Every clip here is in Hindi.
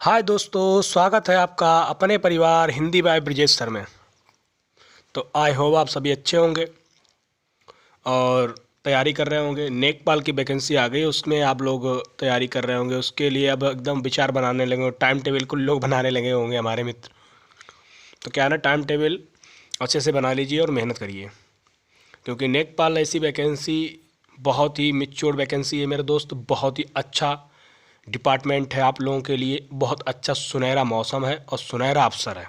हाय दोस्तों, स्वागत है आपका अपने परिवार हिंदी बाय ब्रिजेश सर में। तो आई होप आप सभी अच्छे होंगे और तैयारी कर रहे होंगे। नेकपाल की वैकेंसी आ गई, उसमें आप लोग तैयारी कर रहे होंगे। उसके लिए अब एकदम विचार बनाने लगे होंगे, टाइम टेबल कुल लोग बनाने लगे होंगे हमारे मित्र। तो क्या है ना, टाइम टेबल अच्छे से बना लीजिए और मेहनत करिए, क्योंकि नेकपाल ऐसी वैकेंसी बहुत ही मिच्योर वैकेंसी है मेरे दोस्त। बहुत ही अच्छा डिपार्टमेंट है आप लोगों के लिए। बहुत अच्छा सुनहरा मौसम है और सुनहरा अवसर है।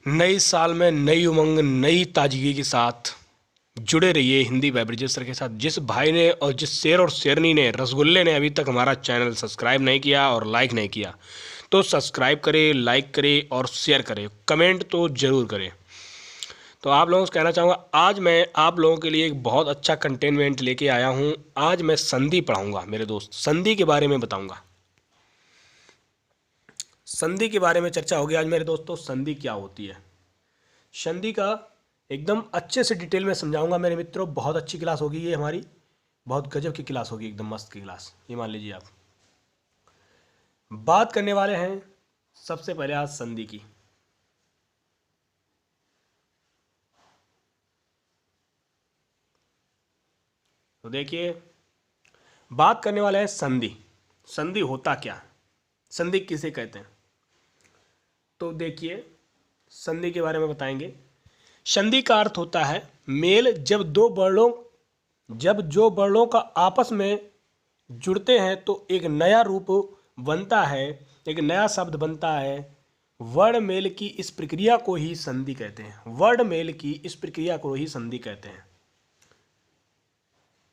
नई साल में नई उमंग नई ताजगी के साथ जुड़े रहिए हिंदी बेवरेजेस सर के साथ। जिस भाई ने और जिस शेर और शेरनी ने रसगुल्ले ने अभी तक हमारा चैनल सब्सक्राइब नहीं किया और लाइक नहीं किया, तो सब्सक्राइब करें, लाइक करें और शेयर करें, कमेंट तो ज़रूर करें। तो आप लोगों से कहना चाहूँगा, आज मैं आप लोगों के लिए एक बहुत अच्छा कंटेनमेंट लेके आया हूँ। आज मैं संधि पढ़ाऊँगा मेरे दोस्त, संधि के बारे में बताऊँगा। संधि के बारे में चर्चा होगी आज मेरे दोस्तों। संधि क्या होती है, संधि का एकदम अच्छे से डिटेल में समझाऊंगा मेरे मित्रों। बहुत अच्छी क्लास होगी ये हमारी, बहुत गजब की क्लास होगी, एकदम मस्त की क्लास, ये मान लीजिए आप। बात करने वाले हैं सबसे पहले आज संधि की। तो देखिए, बात करने वाले हैं संधि। संधि होता क्या है, संधि किसे कहते हैं, तो देखिए संधि के बारे में बताएंगे। संधि का अर्थ होता है मेल। जब जो वर्णों का आपस में जुड़ते हैं तो एक नया रूप बनता है, एक नया शब्द बनता है। वर्ण मेल की इस प्रक्रिया को ही संधि कहते हैं। वर्ण मेल की इस प्रक्रिया को ही संधि कहते हैं।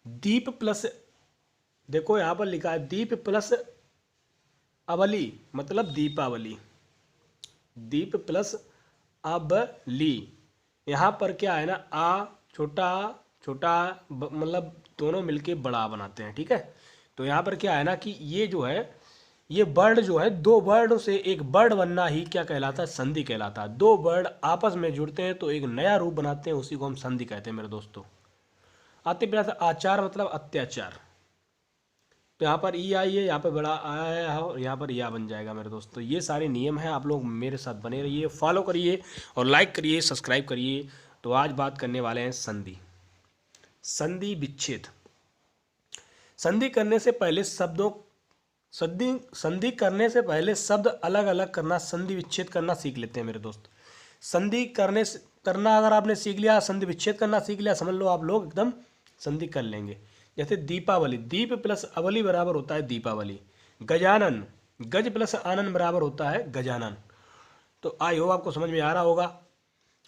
दीप प्लस, देखो यहां पर लिखा है दीप प्लस अवली, मतलब दीपावली। दीप प्लस अबली, यहाँ पर क्या है ना, आ छोटा छोटा मतलब दोनों मिलके बड़ा बनाते हैं, ठीक है। तो यहाँ पर क्या है ना कि ये जो है, ये वर्ण जो है, दो वर्ण से एक वर्ण बनना ही क्या कहलाता है, संधि कहलाता है। दो वर्ण आपस में जुड़ते हैं तो एक नया रूप बनाते हैं, उसी को हम संधि कहते हैं मेरे दोस्तों। आते प्लस आचार मतलब अत्याचार। तो यहाँ पर ई आई है, यहाँ पर बड़ा आया है और यहाँ पर या बन जाएगा मेरे दोस्तों। ये सारे नियम हैं, आप लोग मेरे साथ बने रहिए, फॉलो करिए और लाइक करिए, सब्सक्राइब करिए। तो आज बात करने वाले हैं संधि, संधि विच्छेद। संधि करने से पहले शब्दों संधि संधि करने से पहले शब्द अलग अलग करना, संधि विच्छेद करना सीख लेते हैं मेरे दोस्त। संधि करना अगर आपने सीख लिया, संधि विच्छेद करना सीख लिया, समझ लो आप लोग एकदम संधि कर लेंगे। जैसे दीपावली, दीप प्लस अवली बराबर होता है दीपावली। गजानन, गज प्लस आनंद बराबर होता है गजानन। तो आई होप आपको समझ में आ रहा होगा।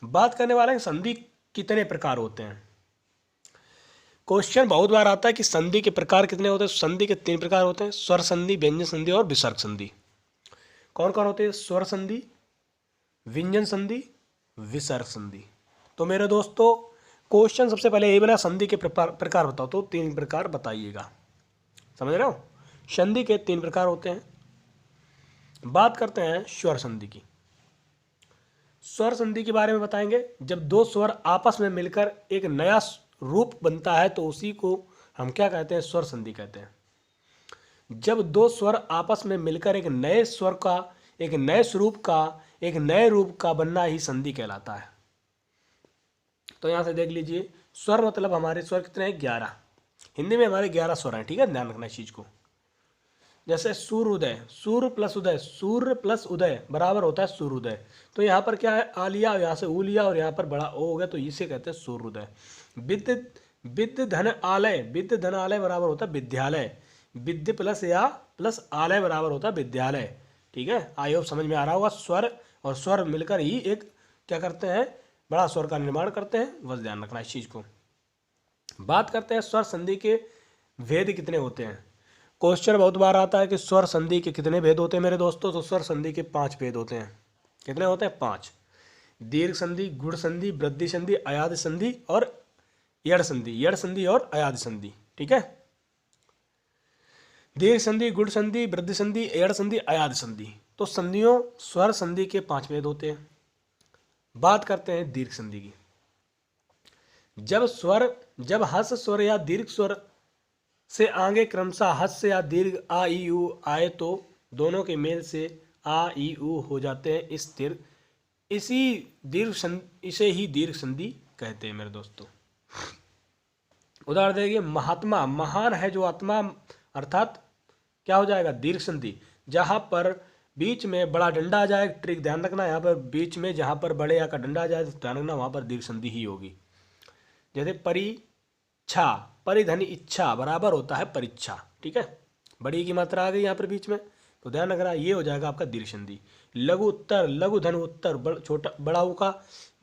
बात करने वाले हैं संधि कितने प्रकार होते हैं। क्वेश्चन बहुत बार आता है कि संधि के प्रकार कितने होते हैं। संधि के 3 प्रकार होते हैं, स्वर संधि, व्यंजन संधि और विसर्ग संधि। कौन कौन होते हैं, स्वर संधि, व्यंजन संधि, विसर्ग संधि। तो मेरे दोस्तों क्वेश्चन सबसे पहले ये बना, संधि के प्रकार बताओ, तो 3 प्रकार बताइएगा। समझ रहे हो, संधि के 3 प्रकार होते हैं। बात करते हैं स्वर संधि की। स्वर संधि के बारे में बताएंगे। जब दो स्वर आपस में मिलकर एक नया रूप बनता है तो उसी को हम क्या कहते हैं, स्वर संधि कहते हैं। जब दो स्वर आपस में मिलकर एक नए स्वर का, एक नए स्वरूप का, एक नए रूप का बनना ही संधि कहलाता है। तो यहां से देख लीजिए, स्वर मतलब हमारे स्वर कितने हैं, 11। हिंदी में हमारे 11 स्वर हैं, ठीक है, ध्यान रखना इस चीज को। जैसे सूर्योदय, सूर्य प्लस उदय, सूर्य प्लस उदय बराबर होता है सूर्योदय। तो यहाँ पर क्या है, आ लिया, यहाँ से ऊ लिया और यहाँ पर बड़ा ओ हो गया, तो इसे कहते हैं सूर्योदय। विद्य विद्य धन आलय, विद्य धन आलय बराबर होता है विद्यालय। विद्य प्लस या प्लस आलय बराबर होता है विद्यालय, ठीक है। आई होप समझ में आ रहा होगा। स्वर और स्वर मिलकर ही एक क्या करते हैं, बड़ा स्वर का निर्माण करते हैं, बस ध्यान रखना इस चीज को। बात करते हैं स्वर संधि के भेद कितने होते हैं। क्वेश्चन बहुत बार आता है कि स्वर संधि के कितने भेद होते हैं मेरे दोस्तों। तो स्वर संधि के 5 भेद होते हैं। कितने होते हैं, 5। दीर्घ संधि, गुण संधि, वृद्धि संधि, अयाद संधि और यड़ संधि, यड़ संधि और अयाद संधि, ठीक है। दीर्घ संधि, गुण संधि, वृद्धि संधि, यड़ संधि, अयाद संधि। तो संधियों स्वर संधि के 5 भेद होते हैं। बात करते हैं दीर्घ संधि की। जब हस स्वर या दीर्घ स्वर से आगे क्रमशः हस या दीर्घ आ ई उ आए तो दोनों के मेल से आ ई ऊ हो जाते हैं स्थिर। इसे ही दीर्घ संधि कहते हैं मेरे दोस्तों। उदाहरण देखिए, महात्मा, महान है जो आत्मा, अर्थात क्या हो जाएगा, दीर्घ संधि। जहां पर बीच में बड़ा डंडा आ जाए, ट्रिक ध्यान रखना, यहाँ पर बीच में जहां पर बड़े या का डंडा आ जाए तो ध्यान रखना वहां पर दीर्घ संधि ही होगी। जैसे परीक्षा, परिधन इच्छा बराबर होता है परीक्षा, ठीक है, बड़ी की मात्रा आ गई यहाँ पर बीच में तो ध्यान रखना, ये हो जाएगा आपका दीर्घ संधि। लघु उत्तर, लघु धन उत्तर, छोटा बड़ा ऊ का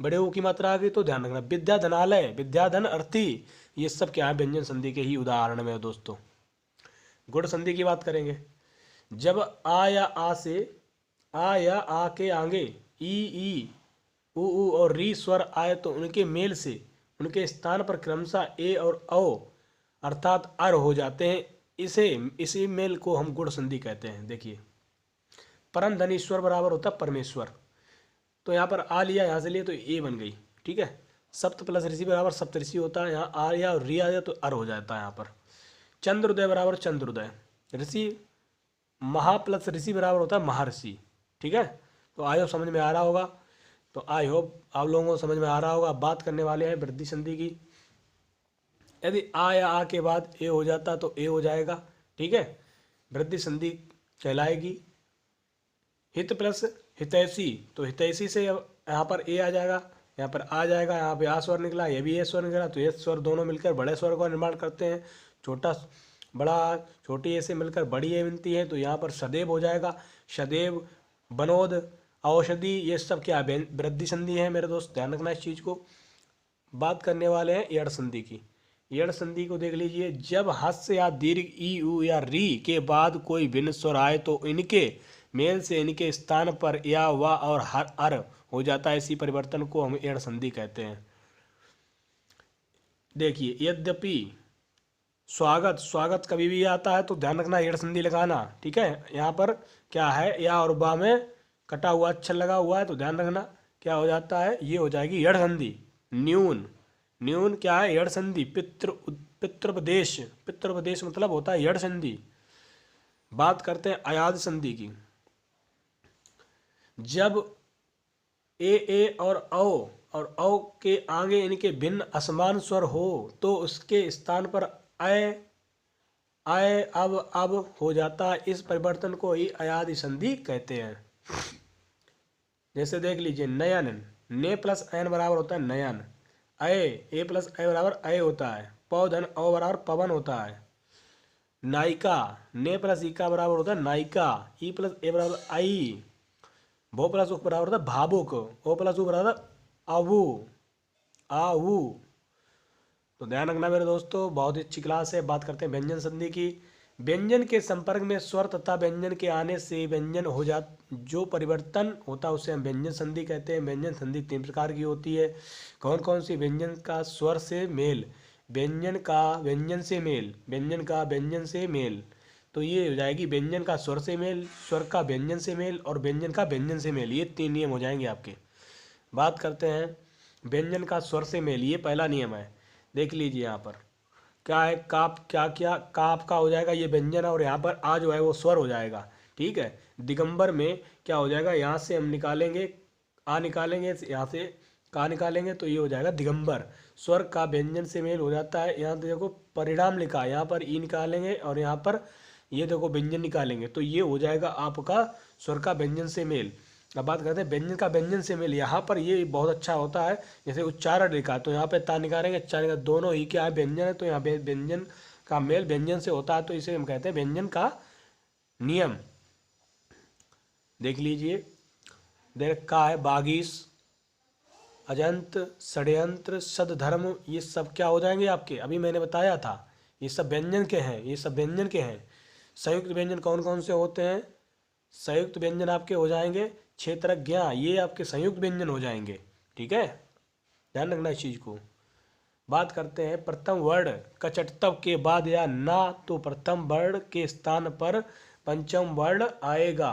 बड़े ऊ की मात्रा आ गई तो ध्यान रखना। विद्याधनालय, विद्याधन अर्थी, ये सब क्या है, व्यंजन संधि के ही उदाहरण में दोस्तों। गुण संधि की बात करेंगे। जब आ या आ के आगे ई ऊ और री स्वर आए तो उनके मेल से उनके स्थान पर क्रमशः ए और औ अर्थात अर हो जाते हैं। इसी मेल को हम गुण संधि कहते हैं। देखिए, परम धनीश्वर बराबर होता है परमेश्वर, तो यहाँ पर आ लिया, यहाँ से लिए तो ए बन गई, ठीक है। सप्त प्लस ऋषि बराबर सप्तऋषि होता है, यहाँ आ या और री आ जाए तो अर हो जाता है यहाँ पर। चंद्रोदय बराबर चंद्रोदय, ऋषि महा प्लस ऋषि बराबर होता है महर्षि, ठीक है। तो आई होप समझ में आ रहा होगा, तो आई होप आप लोगों को समझ में आ रहा होगा। बात करने वाले हैं वृद्धि संधि की। यदि आ या आ के बाद ए हो जाता तो ए हो जाएगा, ठीक है, वृद्धि संधि कहलाएगी। हित प्लस हितैषी, तो हितैषी से यहाँ पर ए आ जाएगा, यहाँ पर आ जाएगा, यहाँ पे आ स्वर निकला, ये भी ए स्वर निकला, तो ये स्वर दोनों मिलकर बड़े स्वर का निर्माण करते हैं। छोटा बड़ा छोटी ए से मिलकर बड़ी ए बनती है, तो यहाँ पर सदैव हो जाएगा। सदैव, बनोद, औषधि, ये सब क्या वृद्धि संधि है मेरे दोस्त, ध्यान रखना इस चीज़ को। बात करने वाले हैं यड़ संधि की। यड़ संधि को देख लीजिए। जब हस्य या दीर्घ ई उ या री के बाद कोई भिन्न स्वर आए तो इनके मेल से इनके स्थान पर या व और हर अर हो जाता है। इसी परिवर्तन को हम यड़ संधि कहते हैं। देखिए, यद्यपि स्वागत, स्वागत कभी भी आता है तो ध्यान रखना यड़ संधि लगाना, ठीक है। यहाँ पर क्या है, या और बा में कटा हुआ अक्षर लगा हुआ है तो ध्यान रखना क्या हो जाता है, ये हो जाएगी यड़ संधि। न्यून, न्यून क्या है, यड़ संधि। पितृपदेश, पितृपदेश मतलब होता है यड़ संधि। बात करते हैं अयाद संधि की। जब ए और औ के आगे इनके भिन्न असमान स्वर हो तो उसके स्थान पर आय अब हो जाता है। इस परिवर्तन को ही अयादि संधि कहते हैं। जैसे देख लीजिए, नयन, ने प्लस एन बराबर होता है नयन। ए प्लस ए बराबर अय होता है। पौधन औ बराबर पवन होता है। नायिका, ने प्लस ई का बराबर होता है नायिका। ई प्लस ए बराबर आई। भो प्लस उ बराबर होता है भावुक। ओ प्लस उ बराबर आवू, आवू। तो ध्यान रखना मेरे दोस्तों, बहुत ही अच्छी क्लास है। बात करते हैं व्यंजन संधि की। व्यंजन के संपर्क में स्वर तथा व्यंजन के आने से व्यंजन हो जा जो परिवर्तन होता है उसे हम व्यंजन संधि कहते हैं। व्यंजन संधि 3 प्रकार की होती है। कौन कौन सी? व्यंजन का स्वर से मेल, व्यंजन का व्यंजन से मेल, व्यंजन का व्यंजन से मेल। तो ये हो जाएगी व्यंजन का स्वर से मेल, स्वर का व्यंजन से मेल और व्यंजन का व्यंजन से मेल। ये 3 नियम हो जाएंगे आपके। बात करते हैं व्यंजन का स्वर से मेल। ये पहला नियम है, देख लीजिए यहाँ पर क्या है। काप, क्या काप का हो जाएगा ये व्यंजन, और यहाँ पर आ जो है वो स्वर हो जाएगा, ठीक है। दिगंबर में क्या हो जाएगा, यहाँ से हम निकालेंगे आ, निकालेंगे यहाँ से का निकालेंगे तो ये हो जाएगा दिगंबर। स्वर का व्यंजन से मेल हो जाता है। यहाँ देखो परिणाम लिखा है, यहाँ पर ई निकालेंगे और यहाँ पर ये देखो व्यंजन निकालेंगे तो ये हो जाएगा आपका स्वर का व्यंजन से मेल। अब बात करते हैं व्यंजन का व्यंजन से मेल। यहाँ पर ये बहुत अच्छा होता है, जैसे उच्चारण लिखा तो यहाँ पे ता निकालेंगे, चार दोनों ही क्या है व्यंजन है, तो यहाँ पे व्यंजन का मेल व्यंजन से होता है, तो इसे हम कहते हैं व्यंजन का नियम। देख लीजिए, देख का है बागीस, अजंत, षड्यंत्र, सद्धर्म, ये सब क्या हो जाएंगे आपके, अभी मैंने बताया था ये सब व्यंजन के हैं, ये सब व्यंजन के हैं। संयुक्त व्यंजन कौन कौन से होते हैं? संयुक्त व्यंजन आपके हो जाएंगे क्षेत्रज्ञ, ये आपके संयुक्त व्यंजन हो जाएंगे, ठीक है, ध्यान रखना इस चीज को। बात करते हैं प्रथम वर्ण कचटतव के बाद या ना, तो प्रथम वर्ण के स्थान पर पंचम वर्ण आएगा।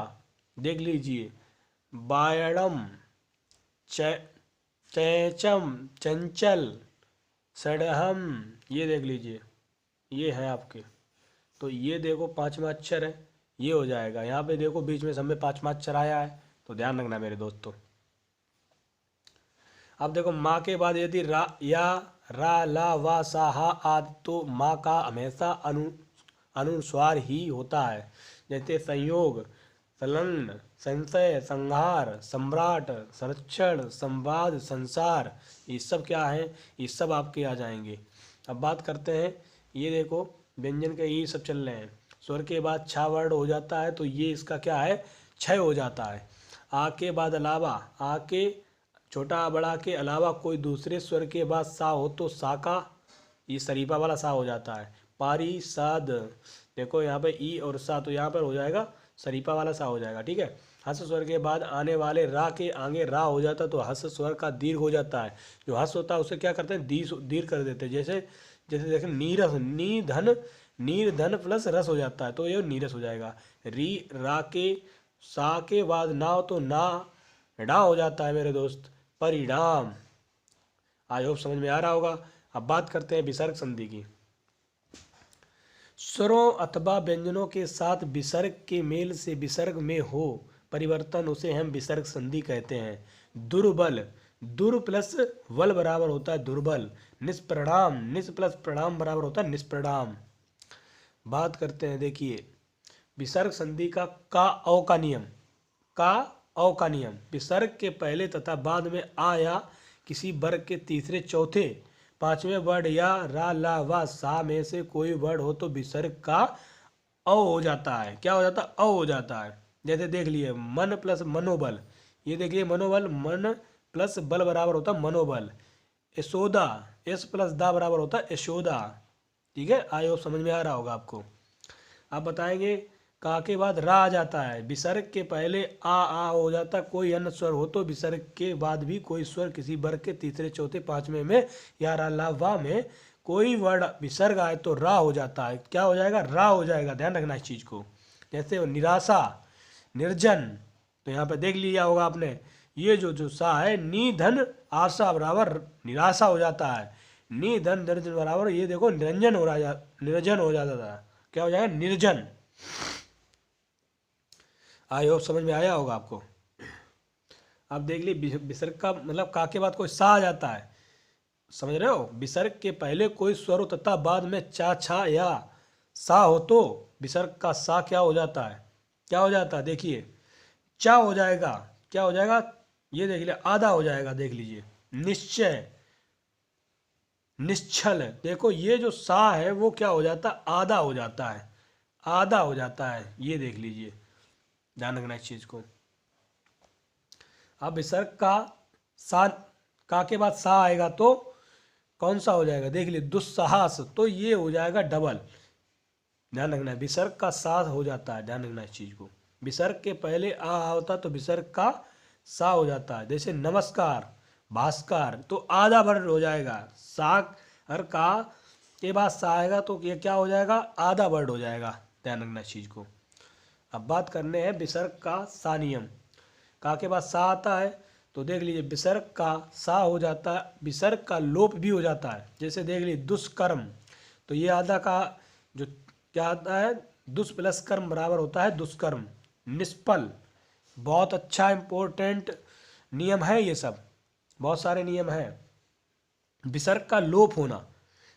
देख लीजिए, बायड़म, चैचम, चंचल, सड़हम, ये देख लीजिए, ये है आपके। तो ये देखो 5वां अक्षर है, ये हो जाएगा। यहाँ पे देखो बीच में सब में 5 चराया है, तो ध्यान रखना मेरे दोस्तों। अब देखो माँ के बाद यदि रा या रा ला वा सा हा आदि, तो माँ का हमेशा अनुस्वार ही होता है। जैसे संयोग, संलग्न, संशय, संहार, सम्राट, संरक्षण, संवाद, संसार, ये सब क्या है, ये सब आपके आ जाएंगे। अब बात करते हैं, ये देखो व्यंजन के ये सब चल रहे हैं। स्वर के बाद छा वर्ड हो जाता है तो ये इसका क्या है, क्षय हो जाता है। आ के बाद अलावा, आ के छोटा बड़ा के अलावा कोई दूसरे स्वर के बाद सा हो तो सा का, ये शरीफा वाला सा हो जाता है। पारी साद, देखो यहाँ पे ई और सा, तो यहाँ पर हो जाएगा शरीफा वाला सा हो जाएगा, ठीक है। हस स्वर के बाद आने वाले रा के आगे रा हो जाता है तो हस स्वर का दीर्घ हो जाता है। जो हस होता है उसे क्या करते हैं, दीर्घ कर देते हैं। जैसे जैसे देखें नीरस, नीर धन प्लस रस हो जाता है तो ये नीरस हो जाएगा। री रा के सा के बाद ना हो तो ना डा हो जाता है मेरे दोस्त, परिणाम। आई होप समझ में आ रहा होगा। अब बात करते हैं विसर्ग संधि की। स्वरों अथवा व्यंजनों के साथ विसर्ग के मेल से विसर्ग में हो परिवर्तन, उसे हम विसर्ग संधि कहते हैं। दुर्बल, दुर प्लस बल बराबर होता है दुर्बल। निष्प्रणाम, निस प्लस प्रणाम बराबर होता है निष्प्रणाम। बात करते हैं, देखिए विसर्ग संधि का औ का नियम, का औ का नियम। विसर्ग के पहले तथा बाद में आ या किसी वर्ग के तीसरे, चौथे, पांचवें वर्ड या रा ला वा सा में से कोई वर्ड हो तो विसर्ग का औ हो जाता है। क्या हो जाता है, औ हो जाता है। जैसे देख लिए मन प्लस मनोबल, ये देखिए मनोबल, मन प्लस बल बराबर होता है मनोबल। यशोदा, एस प्लस दा बराबर होता है यशोदा, ठीक है। आई होप समझ में आ रहा होगा आपको। आप बताएंगे का के बाद रा आ जाता है, विसर्ग के पहले आ हो जाता है। कोई अन्य स्वर हो तो विसर्ग के बाद भी कोई स्वर किसी वर्ग के तीसरे, चौथे, पांचवें में या रा ला वा में कोई वर्ड विसर्ग आए तो रा हो जाता है। क्या हो जाएगा, रा हो जाएगा। ध्यान रखना इस चीज को। जैसे निराशा, निर्जन, तो यहाँ पे देख लिया होगा आपने, ये जो सा है नी धन आशा बराबर निराशा हो जाता है। नी धन निर्जन बराबर ये देखो निरंजन हो रहा, निर्जन हो जाता था। क्या हो जाएगा, निर्जन। आई होप समझ में आया होगा आपको। अब देख ली विसर्ग का मतलब का के बाद कोई सा आ जाता है, समझ रहे हो। विसर्ग के पहले कोई स्वर हो तथा बाद में चा छा या सा हो तो विसर्ग का सा क्या हो जाता है, क्या हो जाता है, देखिए चा हो जाएगा। क्या हो जाएगा, ये देख लिया आधा हो जाएगा, देख लीजिए। निश्चय, निश्चल, देखो ये जो सा है वो क्या हो जाता है, आधा हो जाता है, आधा हो जाता है, ये देख लीजिए। ध्यान रखना इस चीज को। अब विसर्ग का सा, का के बाद सा आएगा तो कौन सा हो जाएगा, देख लीजिए दुस्साहस, तो ये हो जाएगा डबल। ध्यान रखना है, विसर्ग का सा हो जाता है। ध्यान रखना इस चीज को। विसर्ग के पहले आ होता तो विसर्ग का सा हो जाता है। जैसे नमस्कार, भास्कर, तो आधा वर्ड हो जाएगा। सा और का के बाद सा आएगा तो ये क्या हो जाएगा, आधा वर्ड हो जाएगा। ध्यान रखना इस चीज को। अब बात करने हैं विसर्ग का सा नियम। का के बाद सा आता है तो देख लीजिए विसर्ग का सा हो जाता है, विसर्ग का लोप भी हो जाता है। जैसे देख लीजिए दुष्कर्म, तो ये आधा का जो क्या आता है, दुष् प्लस कर्म बराबर होता है दुष्कर्म। निष्फल, बहुत अच्छा इंपॉर्टेंट नियम है ये सब, बहुत सारे नियम हैं। विसर्ग का लोप होना,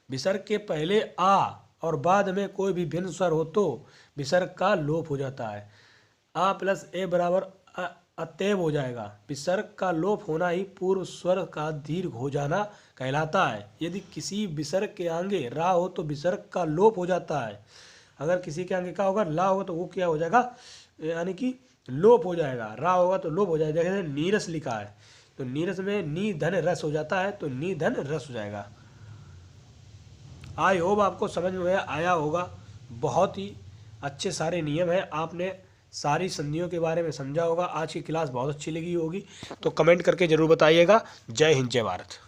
विसर्ग के पहले आ और बाद में कोई भी भिन्न स्वर हो तो विसर्ग का लोप हो जाता है। आ प्लस ए बराबर अतएव हो जाएगा। विसर्ग का लोप होना ही पूर्व स्वर का दीर्घ हो जाना कहलाता है। यदि किसी विसर्ग के आगे रा हो तो विसर्ग का लोप हो जाता है। अगर किसी के आगे क्या होगा, ला होगा तो वो क्या हो जाएगा, यानी कि लोप हो जाएगा। रा होगा तो लोप हो जाएगा। जैसे नीरस लिखा है तो नीरस में नी धन रस हो जाता है तो नी धन रस हो जाएगा। आई होप आपको समझ में आया होगा। बहुत ही अच्छे सारे नियम हैं, आपने सारी संधियों के बारे में समझा होगा। आज की क्लास बहुत अच्छी लगी होगी तो कमेंट करके ज़रूर बताइएगा। जय हिंद, जय भारत।